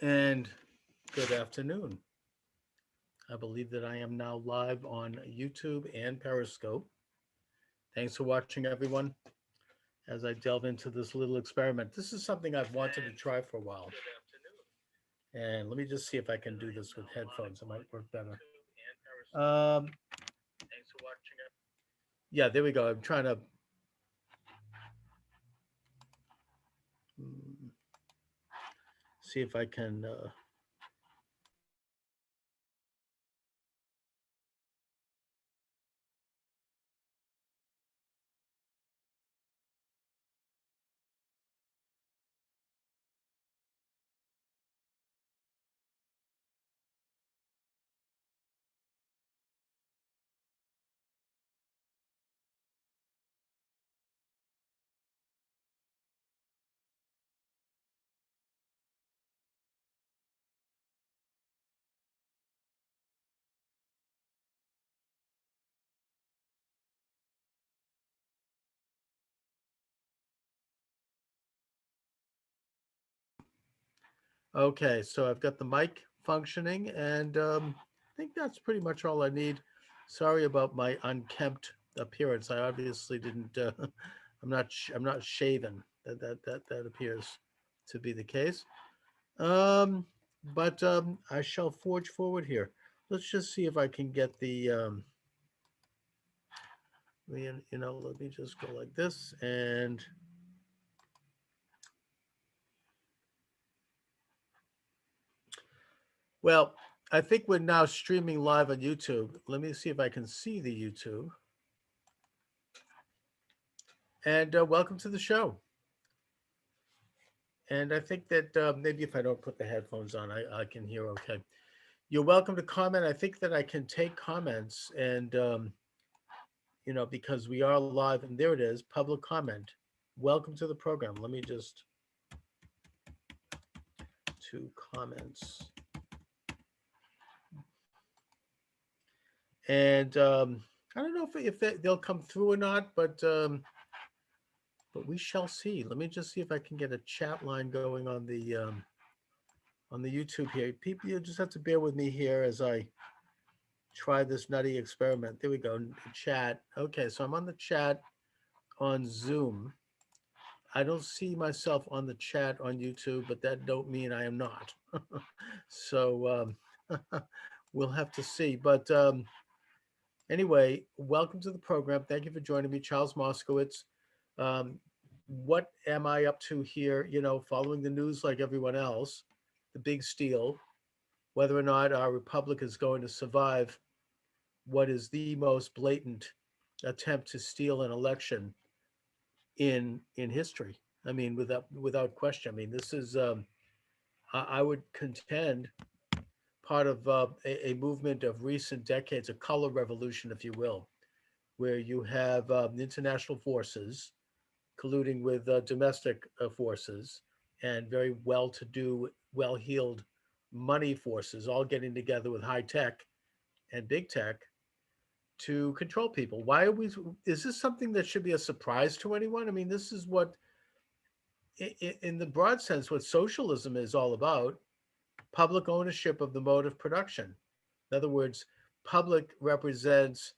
And good afternoon. I believe that I am now live on YouTube and Periscope. Thanks for watching, everyone, as I delve into this little experiment. This is something I've wanted to try for a while. And let me just see if I can do this with headphones. It might work better. Um, yeah, there we go. I'm trying to mm, see if I can. Okay, so I've got the mic functioning, and I think that's pretty much all I need. Sorry about my unkempt appearance. I obviously didn't. I'm not shaven. That appears to be the case. Um, but I shall forge forward here. Let's just see if I can get the. Let me just go like this, and well, I think we're now streaming live on YouTube. Let me see if I can see the YouTube. And welcome to the show. And I think that maybe if I don't put the headphones on, I can hear okay. You're welcome to comment. I think that I can take comments and, because we are live and there it is, public comment. Welcome to the program. Let me just, two comments. And I don't know if they'll come through or not, but we shall see. Let me just see if I can get a chat line going on the YouTube here. People, you just have to bear with me here as I try this nutty experiment. There we go. Chat. Okay, so I'm on the chat on Zoom. I don't see myself on the chat on YouTube, but that don't mean I am not. So we'll have to see. But anyway, welcome to the program. Thank you for joining me, Charles Moscowitz. Um, what am I up to here? Following the news like everyone else, the big steal, whether or not our republic is going to survive what is the most blatant attempt to steal an election in history. I mean, without question. I mean, this is I would contend part of a movement of recent decades, a color revolution, if you will, where you have international forces colluding with domestic forces and very well-to-do, well-heeled money forces all getting together with high tech and big tech to control people. Why are we? Is this something that should be a surprise to anyone? I mean, this is what, in the broad sense, what socialism is all about: public ownership of the mode of production. In other words, public represents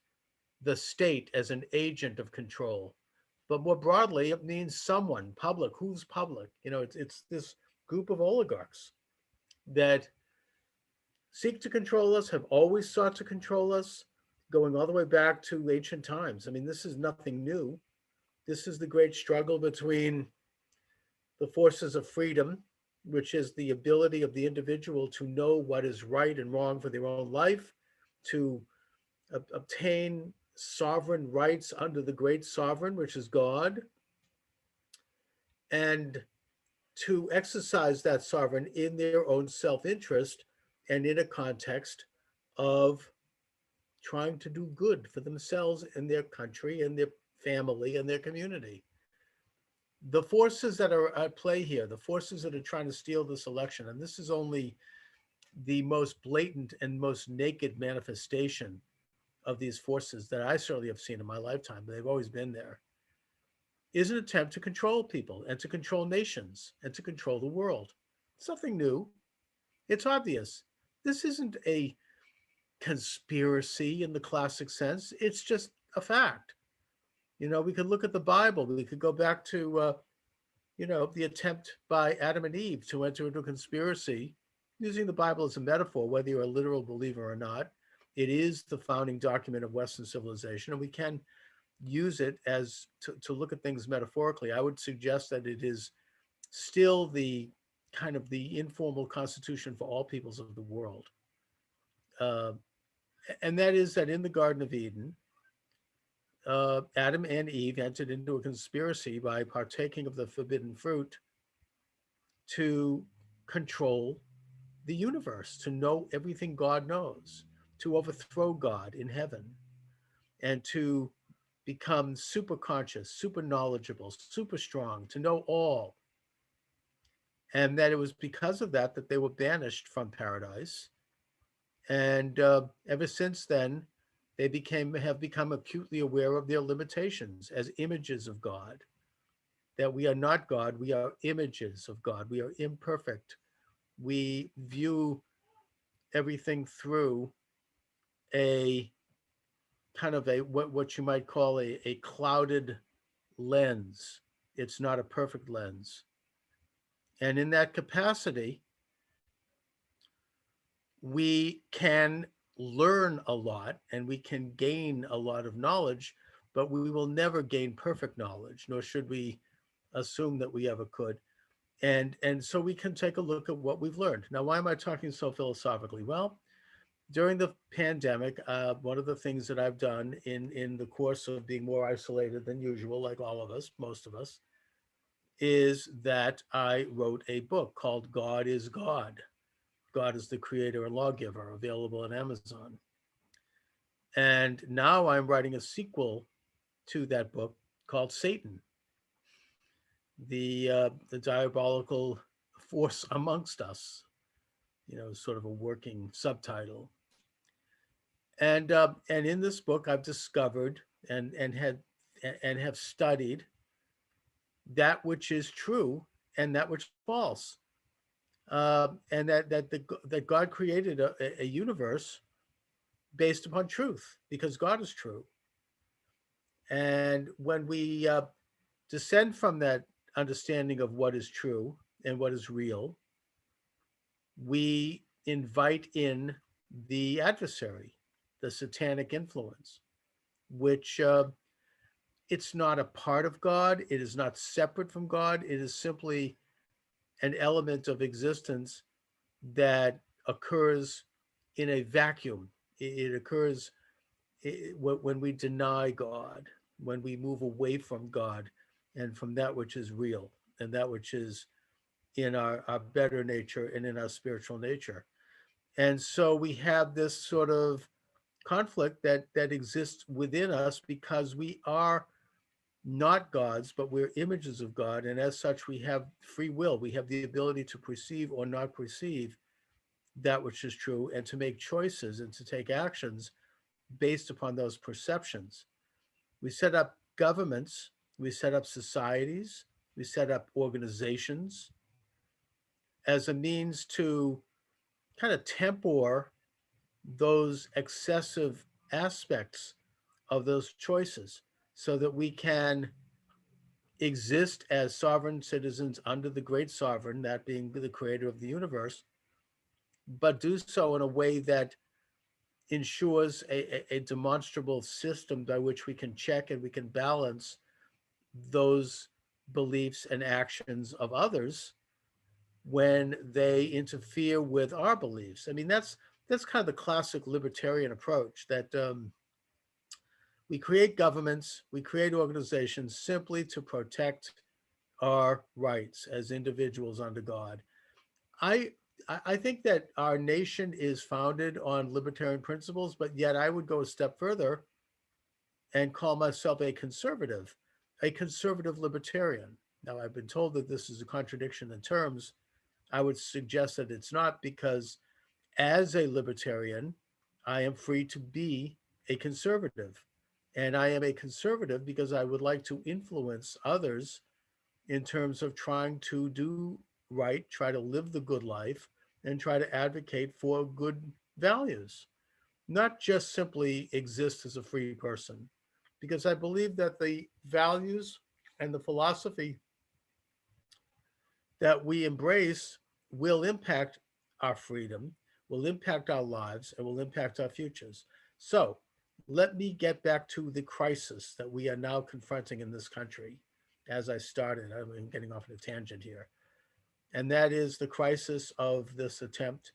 the state as an agent of control. But more broadly, it means someone public. Who's public? It's this group of oligarchs that seek to control us, have always sought to control us, going all the way back to ancient times. I mean, this is nothing new. This is the great struggle between the forces of freedom, which is the ability of the individual to know what is right and wrong for their own life, to obtain sovereign rights under the great sovereign, which is God, and to exercise that sovereign in their own self interest and in a context of trying to do good for themselves and their country and their family and their community. The forces that are at play here, the forces that are trying to steal this election, and this is only the most blatant and most naked manifestation of these forces that I certainly have seen in my lifetime, but they've always been there, is an attempt to control people and to control nations and to control the world. It's nothing new. It's obvious. This isn't a conspiracy in the classic sense. It's just a fact. We could look at the Bible. We could go back to, the attempt by Adam and Eve to enter into a conspiracy, using the Bible as a metaphor, whether you're a literal believer or not. It is the founding document of Western civilization, and we can use it as to look at things metaphorically. I would suggest that it is still the kind of the informal constitution for all peoples of the world. Uh, and that is that in the Garden of Eden, Adam and Eve entered into a conspiracy by partaking of the forbidden fruit to control the universe, to know everything God knows, to overthrow God in heaven, and to become super conscious, super knowledgeable, super strong, to know all. And that it was because of that that they were banished from paradise. And ever since then, have become acutely aware of their limitations as images of God. That we are not God, we are images of God. We are imperfect. We view everything through a kind of a what you might call a clouded lens. It's not a perfect lens. And in that capacity, we can learn a lot and we can gain a lot of knowledge, but we will never gain perfect knowledge, nor should we assume that we ever could. And so we can take a look at what we've learned. Now, why am I talking so philosophically? Well, during the pandemic, one of the things that I've done in the course of being more isolated than usual, like all of us, most of us, is that I wrote a book called God is God. God is the creator and lawgiver, available on Amazon. And now I'm writing a sequel to that book called Satan, the diabolical force amongst us, sort of a working subtitle. And in this book, I've discovered and have studied that which is true and that which is false, and that God created a universe based upon truth because God is true. And when we descend from that understanding of what is true and what is real, we invite in the adversary, the satanic influence, which it's not a part of God. It is not separate from God. It is simply an element of existence that occurs in a vacuum. It occurs when we deny God, when we move away from God and from that which is real and that which is in our better nature and in our spiritual nature. And so we have this sort of conflict that exists within us because we are not gods, but we're images of God. And as such, we have free will. We have the ability to perceive or not perceive that which is true and to make choices and to take actions based upon those perceptions. We set up governments, we set up societies, we set up organizations as a means to kind of temper those excessive aspects of those choices so that we can exist as sovereign citizens under the great sovereign, that being the creator of the universe, but do so in a way that ensures a demonstrable system by which we can check and we can balance those beliefs and actions of others when they interfere with our beliefs. I mean, that's kind of the classic libertarian approach that we create governments, we create organizations simply to protect our rights as individuals under God. I I think that our nation is founded on libertarian principles, but yet I would go a step further and call myself a conservative libertarian. Now, I've been told that this is a contradiction in terms. I would suggest that it's not, because as a libertarian, I am free to be a conservative. And I am a conservative because I would like to influence others in terms of trying to do right, try to live the good life, and try to advocate for good values, not just simply exist as a free person. Because I believe that the values and the philosophy that we embrace will impact our freedom, will impact our lives, and will impact our futures. So let me get back to the crisis that we are now confronting in this country. As I started, I'm getting off on a tangent here, and that is the crisis of this attempt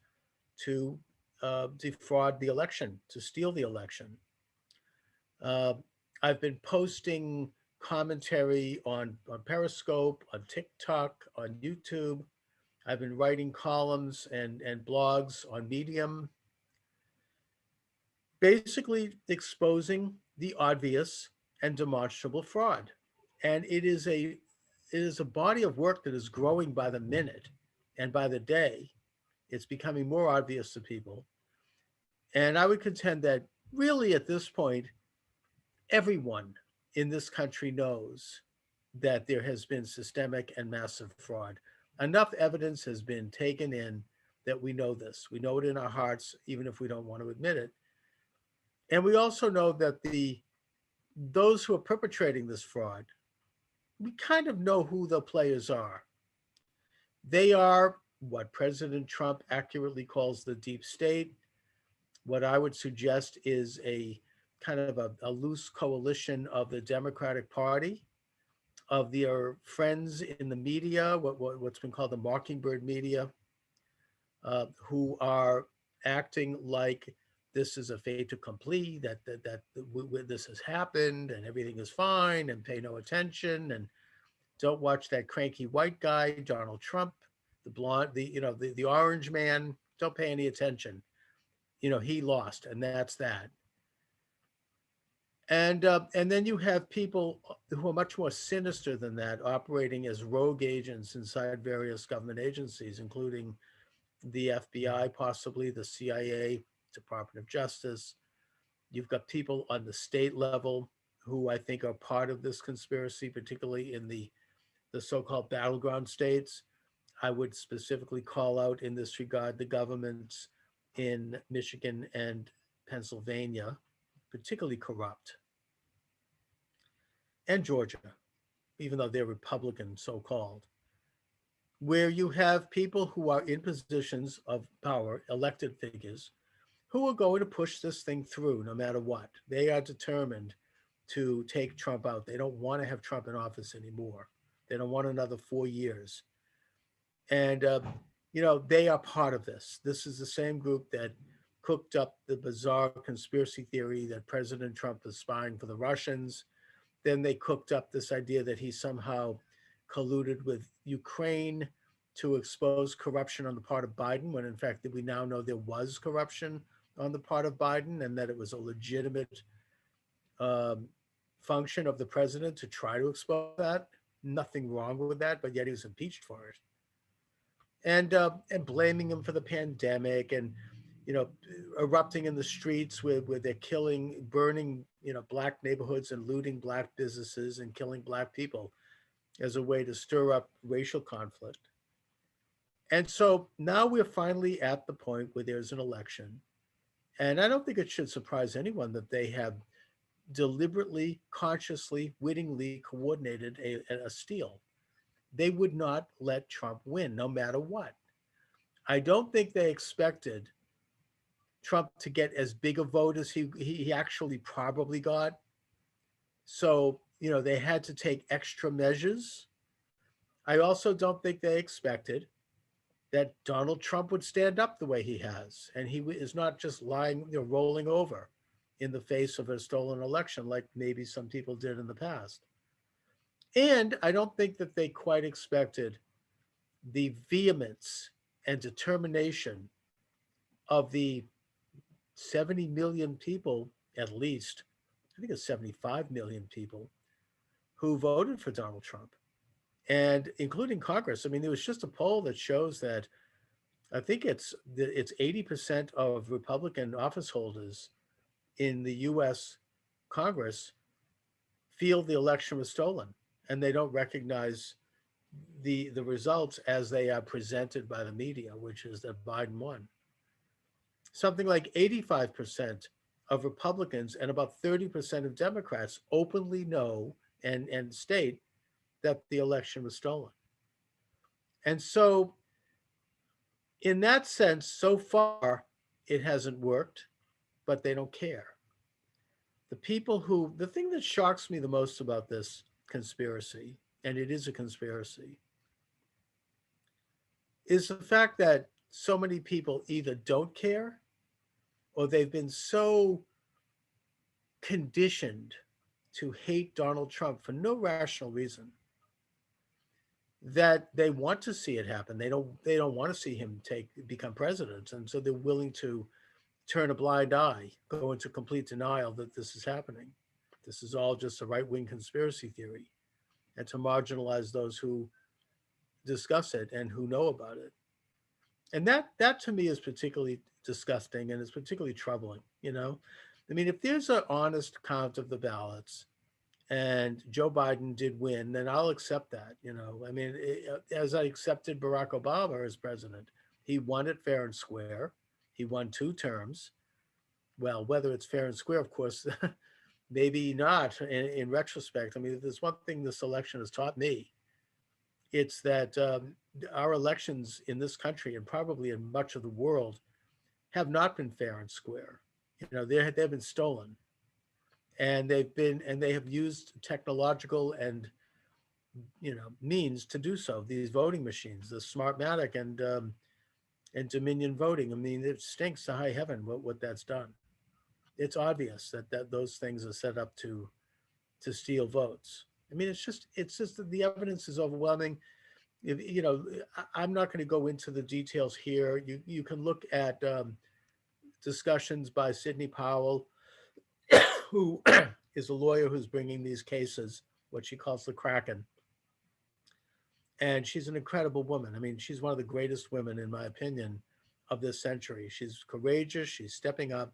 to defraud the election, to steal the election. Uh, I've been posting commentary on Periscope, on TikTok, on YouTube. I've been writing columns and blogs on Medium, basically exposing the obvious and demonstrable fraud. And it is a body of work that is growing by the minute and by the day. It's becoming more obvious to people. And I would contend that really at this point, everyone in this country knows that there has been systemic and massive fraud. Enough evidence has been taken in that we know this. We know it in our hearts, even if we don't want to admit it. And we also know that those who are perpetrating this fraud, we kind of know who the players are. They are what President Trump accurately calls the deep state. What I would suggest is a kind of a loose coalition of the Democratic Party, of their friends in the media, what's been called the Mockingbird media, who are acting like this is a fait accompli, that this has happened and everything is fine, and pay no attention, and don't watch that cranky white guy, Donald Trump, the blonde, the orange man. Don't pay any attention. He lost, and that's that. And then you have people who are much more sinister than that, operating as rogue agents inside various government agencies, including the FBI, possibly the CIA, Department of Justice. You've got people on the state level who I think are part of this conspiracy, particularly in the so-called battleground states. I would specifically call out in this regard the governments in Michigan and Pennsylvania, particularly corrupt, and Georgia, even though they're Republican, so called, where you have people who are in positions of power, elected figures, who are going to push this thing through no matter what. They are determined to take Trump out. They don't want to have Trump in office anymore. They don't want another 4 years. And, they are part of this. This is the same group that cooked up the bizarre conspiracy theory that President Trump is spying for the Russians. Then they cooked up this idea that he somehow colluded with Ukraine to expose corruption on the part of Biden, when in fact we now know there was corruption on the part of Biden, and that it was a legitimate um, function of the president to try to expose that. Nothing wrong with that, but yet he was impeached for it. And blaming him for the pandemic, and you know erupting in the streets where they're killing, burning black neighborhoods and looting black businesses and killing black people as a way to stir up racial conflict. And so now we're finally at the point where there's an election. And I don't think it should surprise anyone that they have deliberately, consciously, wittingly coordinated a steal. They would not let Trump win no matter what. I don't think they expected Trump to get as big a vote as he actually probably got. So, they had to take extra measures. I also don't think they expected that Donald Trump would stand up the way he has. And he is not just lying, rolling over in the face of a stolen election like maybe some people did in the past. And I don't think that they quite expected the vehemence and determination of the 70 million people, at least, I think it's 75 million people, who voted for Donald Trump, and including Congress. I mean, there was just a poll that shows that I think it's 80% of Republican office holders in the U.S. Congress feel the election was stolen, and they don't recognize the results as they are presented by the media, which is that Biden won. Something like 85% of Republicans and about 30% of Democrats openly know and state that the election was stolen. And so, in that sense, so far, it hasn't worked, but they don't care. The thing that shocks me the most about this conspiracy, and it is a conspiracy, is the fact that so many people either don't care or they've been so conditioned to hate Donald Trump for no rational reason that they want to see it happen. They don't want to see him take become president, and so they're willing to turn a blind eye, go into complete denial that this is happening. This is all just a right-wing conspiracy theory, and to marginalize those who discuss it and who know about it. And that to me is particularly disgusting and it's particularly troubling. I mean, if there's an honest count of the ballots and Joe Biden did win, then I'll accept that. I mean, as I accepted Barack Obama as president, he won it fair and square. He won 2 terms. Well, whether it's fair and square, of course, maybe not in retrospect. I mean, if there's one thing this election has taught me, it's that our elections in this country and probably in much of the world have not been fair and square. They've been stolen, and they have used technological and means to do so. These voting machines, the Smartmatic and Dominion voting. I mean, it stinks to high heaven what that's done. It's obvious that those things are set up to steal votes. I mean, it's just that the evidence is overwhelming. If, I'm not going to go into the details here. You can look at discussions by Sidney Powell, who is a lawyer who's bringing these cases, what she calls the Kraken. And she's an incredible woman. I mean, she's one of the greatest women, in my opinion, of this century. She's courageous, she's stepping up,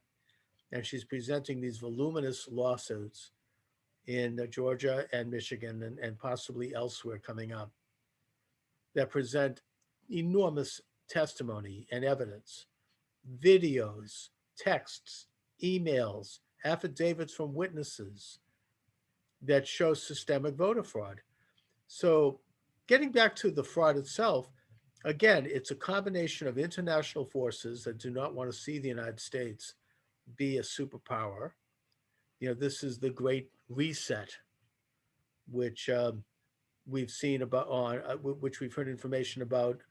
and she's presenting these voluminous lawsuits in Georgia and Michigan and possibly elsewhere coming up that present enormous testimony and evidence, videos, texts, emails, affidavits from witnesses that show systemic voter fraud. So, getting back to the fraud itself, again, it's a combination of international forces that do not want to see the United States be a superpower. This is the Great Reset, which we've seen about which we've heard information about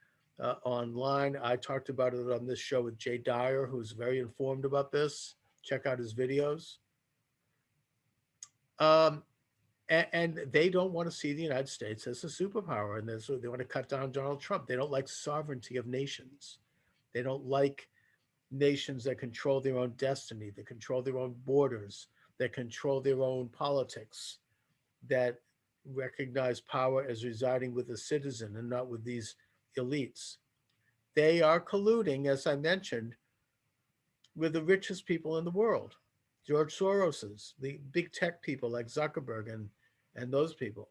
online. I talked about it on this show with Jay Dyer, who's very informed about this. Check out his videos. And they don't want to see the United States as a superpower, and so they want to cut down Donald Trump. They don't like sovereignty of nations. They don't like nations that control their own destiny, that control their own borders, that control their own politics, that recognize power as residing with the citizen and not with these elites. They are colluding, as I mentioned, with the richest people in the world. George Soros's, the big tech people like Zuckerberg and those people.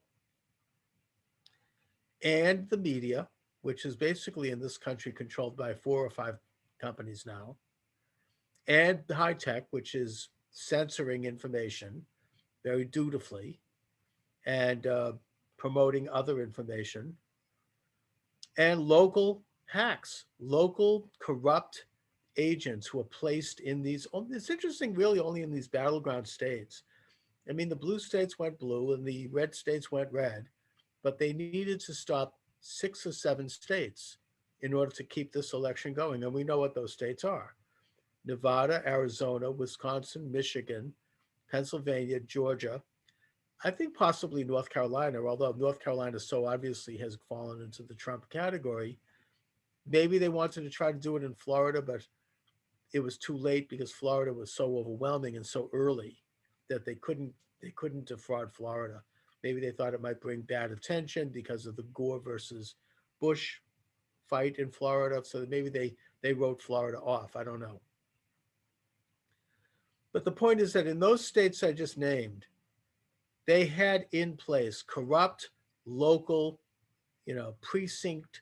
And the media, which is basically in this country controlled by 4 or 5 companies now. And the high tech, which is censoring information very dutifully and promoting other information. And local hacks, local corrupt agents who are placed in these, it's interesting really only in these battleground states. I mean, the blue states went blue and the red states went red, but they needed to stop 6 or 7 states in order to keep this election going. And we know what those states are: Nevada, Arizona, Wisconsin, Michigan, Pennsylvania, Georgia. I think possibly North Carolina, although North Carolina so obviously has fallen into the Trump category. Maybe they wanted to try to do it in Florida, but it was too late because Florida was so overwhelming and so early that they couldn't defraud Florida. Maybe they thought it might bring bad attention because of the Gore versus Bush fight in Florida. So maybe they wrote Florida off. I don't know. But the point is that in those states I just named, they had in place corrupt local precinct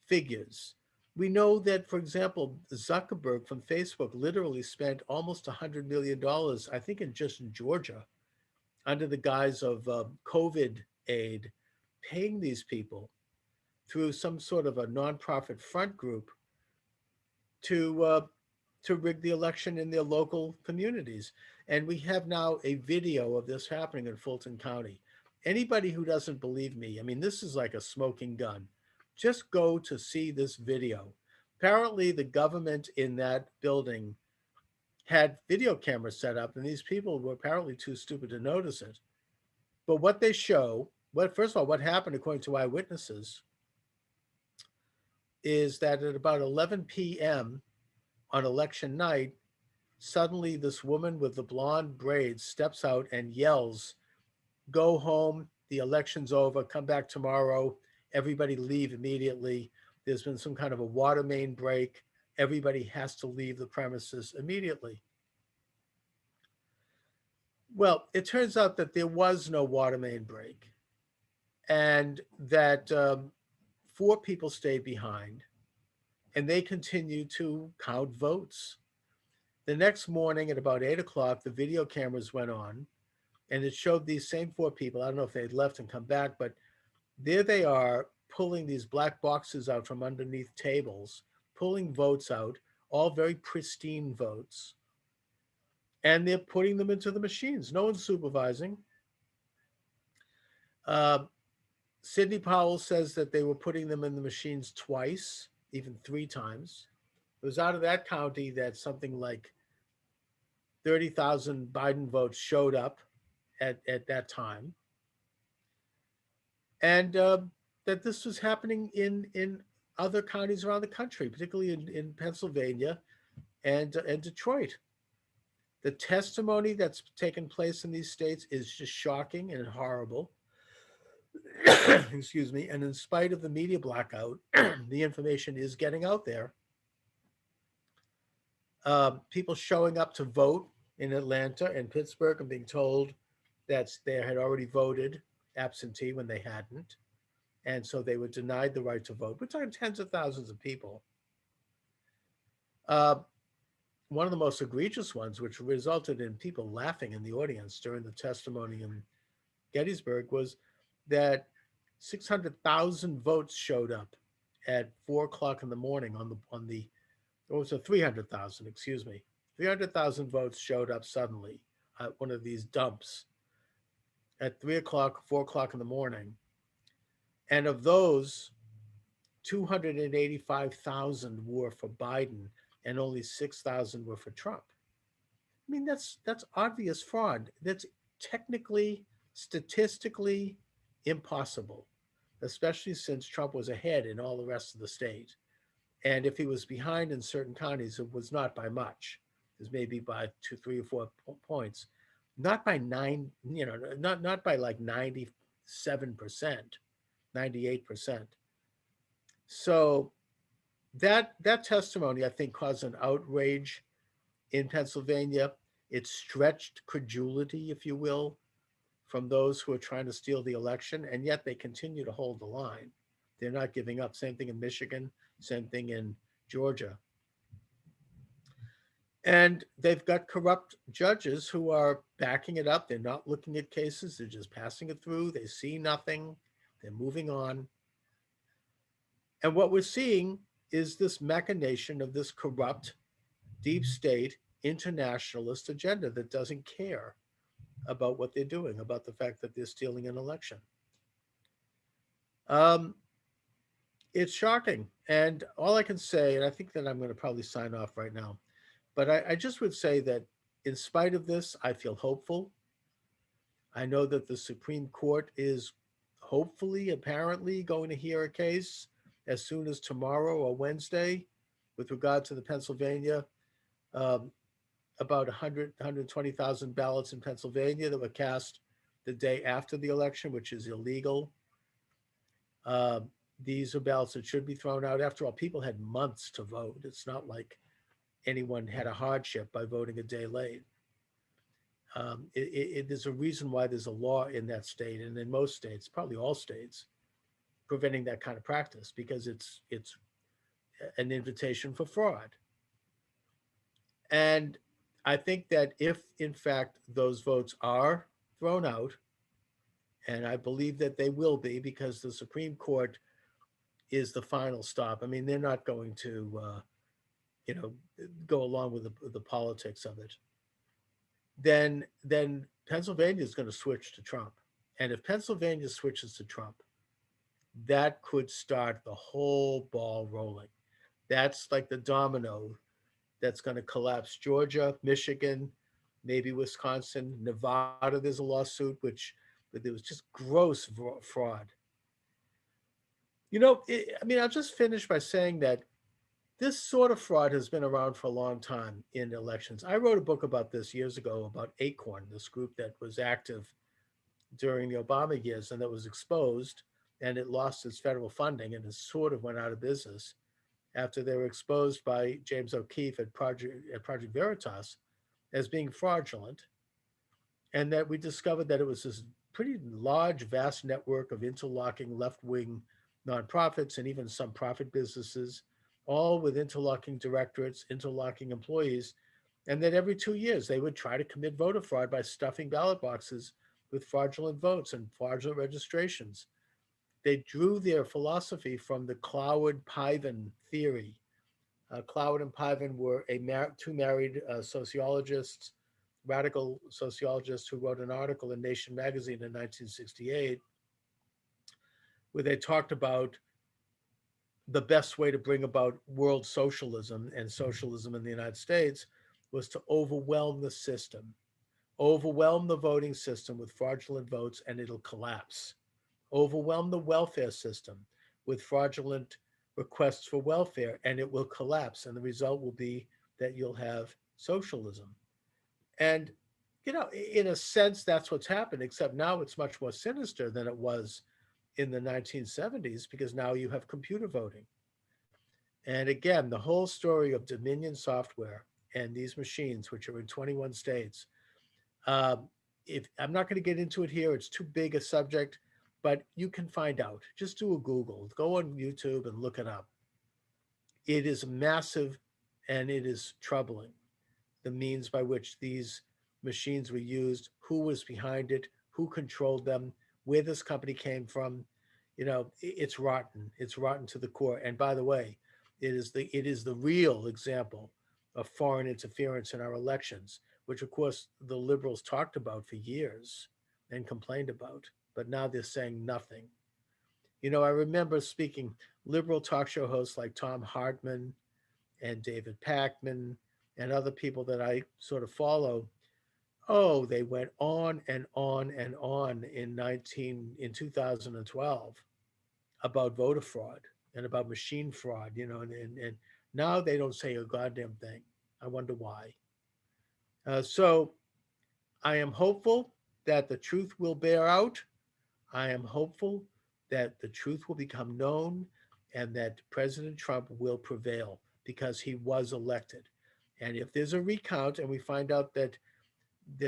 figures. We know that, for example, Zuckerberg from Facebook literally spent almost $100 million, I think, in Georgia, under the guise of COVID aid, paying these people through some sort of a nonprofit front group to uh, to rig the election in their local communities. And we have now a video of this happening in Fulton County. Anybody who doesn't believe me, I mean, this is like a smoking gun. Just go to see this video. Apparently, the government in that building had video cameras set up, and these people were apparently too stupid to notice it. But what they show, first of all, what happened according to eyewitnesses is that at about 11 p.m. on election night, suddenly this woman with the blonde braids steps out and yells, "Go home, the election's over, come back tomorrow, everybody leave immediately. There's been some kind of a water main break. Everybody has to leave the premises immediately." Well, it turns out that there was no water main break, and that four people stayed behind, and they continued to count votes. The next morning at about 8 o'clock, the video cameras went on, and it showed these same four people. I don't know if they'd left and come back, but there they are pulling these black boxes out from underneath tables, pulling votes out, all very pristine votes, and they're putting them into the machines. No one's supervising. Uh, Sidney Powell says that they were putting them in the machines twice, even three times. It was out of that county that something like 30,000 Biden votes showed up at that time. And that this was happening in other counties around the country, particularly in Pennsylvania and Detroit. The testimony that's taken place in these states is just shocking and horrible. Excuse me. And in spite of the media blackout, the information is getting out there. People showing up to vote in Atlanta and Pittsburgh and being told that they had already voted absentee when they hadn't. And so they were denied the right to vote. We're talking tens of thousands of people. Uh, One of the most egregious ones, which resulted in people laughing in the audience during the testimony in Gettysburg, was that 600,000 votes showed up at 4 o'clock in the morning it was a 300,000, excuse me. 300,000 votes showed up suddenly at one of these dumps at 3 o'clock, 4 o'clock in the morning. And of those, 285,000 were for Biden and only 6,000 were for Trump. I mean, that's obvious fraud. That's technically, statistically impossible, especially since Trump was ahead in all the rest of the state. And if he was behind in certain counties, it was not by much. It was maybe by 2, 3, or 4 points, not by nine. Not by like 97%, 98%. So that testimony, I think, caused an outrage in Pennsylvania. It stretched credulity, if you will, from those who are trying to steal the election, and yet they continue to hold the line. They're not giving up. Same thing in Michigan, same thing in Georgia. And they've got corrupt judges who are backing it up. They're not looking at cases, they're just passing it through. They see nothing, they're moving on. And what we're seeing is this machination of this corrupt, deep state, internationalist agenda that doesn't care about what they're doing, about the fact that they're stealing an election. It's shocking. And all I can say, and I think that I'm going to probably sign off right now, but I just would say that in spite of this, I feel hopeful. I know that the Supreme Court is hopefully, apparently, going to hear a case as soon as tomorrow or Wednesday with regard to the Pennsylvania, about 120,000 ballots in Pennsylvania that were cast the day after the election, which is illegal. These are ballots that should be thrown out. After all, people had months to vote. It's not like anyone had a hardship by voting a day late. There's a reason why there's a law in that state, and in most states, probably all states, preventing that kind of practice because it's an invitation for fraud. And I think that if in fact those votes are thrown out, and I believe that they will be because the Supreme Court is the final stop. I mean, they're not going to you know go along with the politics of it. Then Pennsylvania is going to switch to Trump. And if Pennsylvania switches to Trump, that could start the whole ball rolling. That's like the domino that's going to collapse Georgia, Michigan, maybe Wisconsin, Nevada. There's a lawsuit which but there was just gross fraud. I mean, I'll just finish by saying that this sort of fraud has been around for a long time in elections. I wrote a book about this years ago about Acorn, this group that was active during the Obama years and that was exposed, and it lost its federal funding and it sort of went out of business after they were exposed by James O'Keefe at Project Veritas as being fraudulent, and that we discovered that it was this pretty large, vast network of interlocking left-wing nonprofits and even some profit businesses, all with interlocking directorates, interlocking employees, and that every 2 years they would try to commit voter fraud by stuffing ballot boxes with fraudulent votes and fraudulent registrations. They drew their philosophy from the Cloward-Piven theory. Cloward and Piven were two married sociologists, radical sociologists, who wrote an article in Nation magazine in 1968 where they talked about the best way to bring about world socialism and socialism in the United States was to overwhelm the system, overwhelm the voting system with fraudulent votes, and it'll collapse. Overwhelm the welfare system with fraudulent requests for welfare, and it will collapse. And the result will be that you'll have socialism. And, in a sense, that's what's happened, except now it's much more sinister than it was in the 1970s because now you have computer voting. And again, the whole story of Dominion software and these machines, which are in 21 states, um, if I'm not going to get into it here, it's too big a subject, but you can find out. Just do a Google, go on YouTube and look it up. It is massive and it is troubling, the means by which these machines were used, who was behind it, who controlled them, where this company came from. It's rotten. It's rotten to the core. And by the way, it is the real example of foreign interference in our elections, which of course the liberals talked about for years and complained about, but now they're saying nothing. I remember speaking liberal talk show hosts like Tom Hartman and David Pakman and other people that I sort of follow. Oh, they went on and on and on in 2012 about voter fraud and about machine fraud, and now they don't say a goddamn thing. I wonder why. So I am hopeful that the truth will bear out. I am hopeful that the truth will become known and that President Trump will prevail because he was elected. And if there's a recount and we find out that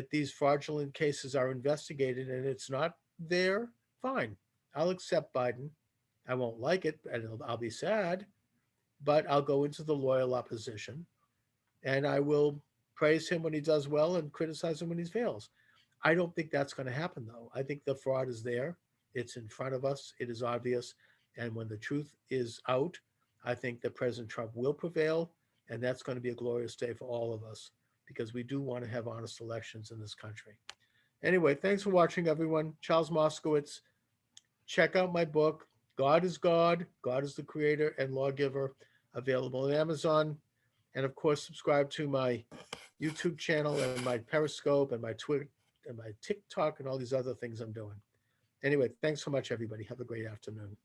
these fraudulent cases are investigated and it's not there, fine. I'll accept Biden. I won't like it and I'll be sad, but I'll go into the loyal opposition and I will praise him when he does well and criticize him when he fails. I don't think that's going to happen, though. I think the fraud is there. It's in front of us. It is obvious. And when the truth is out, I think that President Trump will prevail. And that's going to be a glorious day for all of us because we do want to have honest elections in this country. Anyway, thanks for watching, everyone. Charles Moscowitz. Check out my book, God is God. God is the creator and lawgiver, available on Amazon. And of course, subscribe to my YouTube channel and my Periscope and my Twitter and my TikTok and all these other things I'm doing. Anyway, thanks so much, everybody. Have a great afternoon.